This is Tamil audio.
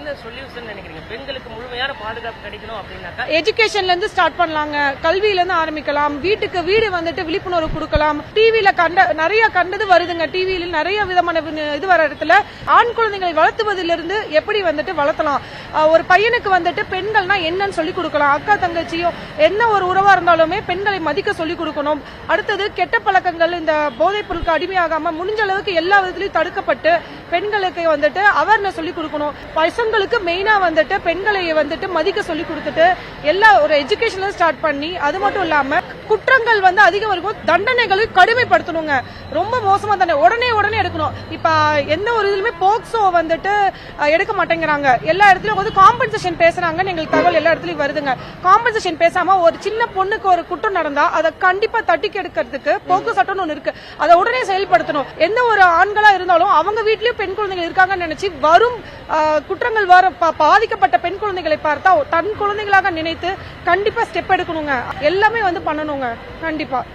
என்ன சொல்யூஷன் நினைக்கிறீங்க? பெண்களுக்கு முழுமையான பாதுகாப்பு கிடைக்கணும் அப்படின்னாக்கா எஜுகேஷன்ல இருந்து ஸ்டார்ட் பண்ணலாங்க, கல்வியில இருந்து ஆரம்பிக்கலாம், வீட்டுக்கு வீடு வந்துட்டு விழிப்புணர்வு கொடுக்கலாம். டிவில நிறைய கண்டது வருதுங்க, டிவியில நிறைய விதமான இது வர இடத்துல ஆண் குழந்தைகளை வளர்த்துவதிலிருந்து எப்படி வந்துட்டு வளர்த்தலாம். ஒரு பையனுக்கு வந்துட்டு பெண்கள்னா என்னன்னு சொல்லி கொடுக்கலாம். அக்கா தங்கச்சியோ என்ன ஒரு உறவா இருந்தாலுமே பெண்களை மதிக்க சொல்லி கொடுக்கணும். அடுத்தது கெட்ட பழக்கங்கள், இந்த போதைப் பொருளுக்கு அடிமையாகாம முடிஞ்ச அளவுக்கு எல்லா விதத்திலையும் தடுக்கப்பட்டு பெண்களுக்கு வந்துட்டு அவேர்னஸ் சொல்லி கொடுக்கணும். பசங்களுக்கு மெயினா வந்துட்டு பெண்களை வந்துட்டு மதிக்க சொல்லி கொடுத்துட்டு எல்லா ஒரு எஜுகேஷன்ல ஸ்டார்ட் பண்ணி, அது மட்டும் இல்லாம குற்றங்கள் வந்து அதிகம் இருக்கும், தண்டனைகளை கடுமைப்படுத்தணுங்க. ரொம்ப மோசமா தானே உடனே எடுக்கணும். இப்ப எந்த ஒரு இதுலயுமே போக்சோ வந்துட்டு எடுக்க மாட்டேங்கிறாங்க. எல்லா இடத்துலயும் வந்து காம்பன்சேஷன் பேசுறாங்கன்னு எங்களுக்கு தகவல் எல்லா இடத்துலயும் வருதுங்க. காம்பன்சேஷன் பேசாம ஒரு சின்ன பொண்ணுக்கு ஒரு குற்றம் நடந்தா அதை கண்டிப்பா தட்டி கெடுக்கிறதுக்கு போக்சோ சட்டம்னு ஒண்ணு இருக்கு, அதை உடனே செயல்படுத்தணும். எந்த ஒரு ஆண்களா இருந்தாலும் அவங்க வீட்லயும் பெண் குழந்தைகள் இருக்காங்கன்னு நினைச்சு வரும் குற்றங்கள் வர பாதிக்கப்பட்ட பெண் குழந்தைகளை பார்த்தா தன் குழந்தைகளாக நினைத்து கண்டிப்பா ஸ்டெப் எடுக்கணுங்க. எல்லாமே வந்து பண்ணணுங்க கண்டிப்பா.